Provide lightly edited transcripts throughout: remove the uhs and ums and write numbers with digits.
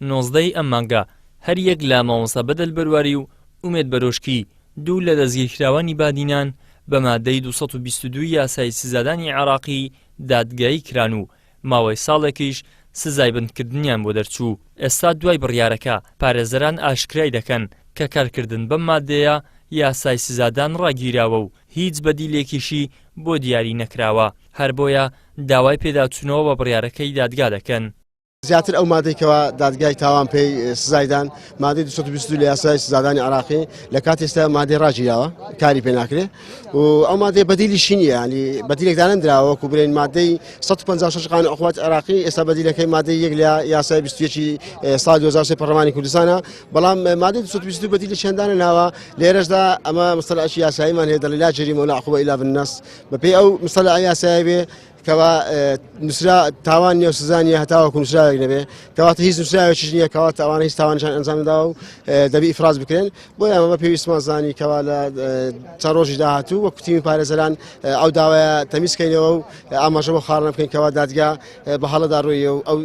19 ئەم مانگە هەر یەک لە مامۆستا بەدەلبەرواری و ئومێد بەرۆشکی دوو لە دەستگیرکراوانی بادینان بە مادەی 222 یاسای سزادانی عێراقی دادگایی کران و ماوەی ساڵێکیش سزای بندکردنیان بۆ دەرچوو. ئێستا دوای بڕیارەکە پارێزەران ئاشکرای دەکەن کە کارکردن بەم مادەیە یاسای سزادان ڕاگیراوە و هیچ بەدیلێکیشی بۆ دیاری نەکراوە، هەر بۆیە داوای پێداچوونەوە بە بڕیارەکەی دادگا دەکەن. زیاتر ئەو مادەیەوە دادگای تاوان پێی سزایدان مادەی 222 لە یاسای سزادانی عێراقی لە کات ئێستا مادەی ڕاگیراوە کاری پێ ناکرێت و ئەو مادەی بەدیلیشی نییە، ینی بەدیلێکدا نەندراوە وەکو بڵێن مادەی 156 قانون عقوبات عێراقی ئێستا بەدیلەکەی مادەی یەک لە یاسای 21 ساڵ 2003 پەرلەمانی کوردستانە، بەڵام مادەی 222 بەدیلی چەندانە ناوە لێرەشدا ئەمە مستەلعی یاساییمان هەیە دەڵێ لا جەریمە ولا عقوبە ئیلا بالنەس بەپێی ئەو مستەلع یاسایی بێ کەوا نووسرا تاوان نیە و سزانیە هەتاوەکو نووسراوێک نەبێ کەواتە هیچ نووسراوێکیش نییە کەواتە ئەوانە هیچ تاوانیان ئەنجام نەداوە و دەبی ئیفراز بکرێن. بۆیە ئەمە پێویستمان زانی کەوا لە چەند ڕۆژی داهاتوو وەکو تیمی پارێزەران ئەو داوایە تەمیزکەینەوە و ئاماژە بۆ خاڕنە بکەین کەوا دادگا بە هەڵەدا ڕوویە و ئەو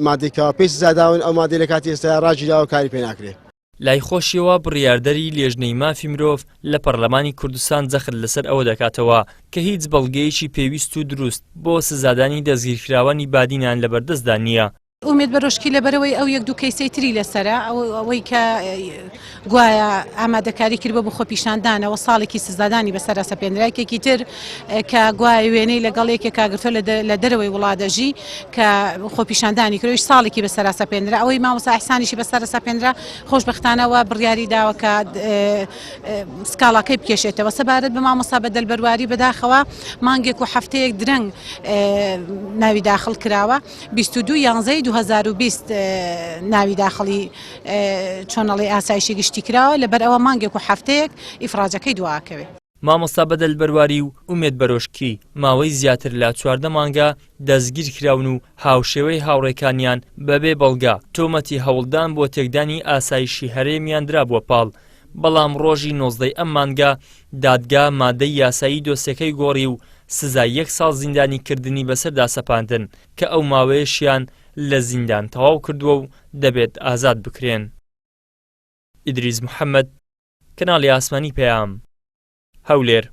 مادەیەکەوە پێی سزاداون ئەو مادەی لە کاتی ئێستا ڕاگیراوە کاری پێ ناکرێت. لای خۆشیەوە بڕیاردەری لێژنەی مافی مرۆڤ لە پەرلەمانی کوردستان جەخت لەسەر ئەوە دەکاتەوە کە هیچ بەڵگەیەکی پێویست و دروست بۆ سزادانی دەستگیرکراوانی بادینان لەبەردەستدا نییە. ئومێد بەرۆشکی لەبەرەوەی ئەو یەک دوو کەیسەی تری لەسرە ئەوەی کە گوایە ئامادەکاری کردبە بۆ خۆپیشاندانەوە ساڵێکی سزادانی بەسەر سەپێنراکێکی تر کە گوای وێنەی لەگەڵ یەکێک کاگرتۆ لە دەرەوەی وڵاتدەژی کە خۆپیشاندانی کردویش ساڵێکی بەسەر سەپێنرا ئەوەی مامۆستا ئەحسانیشی بەسەر سەپێنرا خۆشبەختانەوە بڕیاری داوە کە سکاڵاکەی بکێشێتەوە سەبارەت بە مامۆستا بەدەلبەرواری بەداخەوە مانگێک و هەفتەیەک درەنگ ناوی داخل کراوە 22/11 2020 ناوی داخلی چۆنەڵی ئاسایشی گشتی کراوە لەبەر ئەوە مانگێک و هەفتەیەک ئیفراجەکەی دواکەوێت. مامۆستا بەدەلبەرواری و ئومێد بەرۆشکی ماوەی زیاتر لە 14 مانگە دەستگیر کراون و هاوشێوەی هاوڕێکانیان بەبێ بەڵگا تۆمەتی هەوڵدان بۆ تێکدانی ئاسایشی هەرێمیان درا بووە پاڵ، بەڵام ڕۆژی 19 ئەم مانگە دادگا مادەی یاسایی دۆسیەکەی گۆڕی و سزای 1 ساڵ زیندانی کردنی بەسەردا سەپاندن کە ئەو ماوەیەشیان لە زیندان تەواو کردووە و دەبێت ئازاد بکرێن. ئیدریس محەممەد، کەناڵی ئاسمانی پەیام، هەولێر.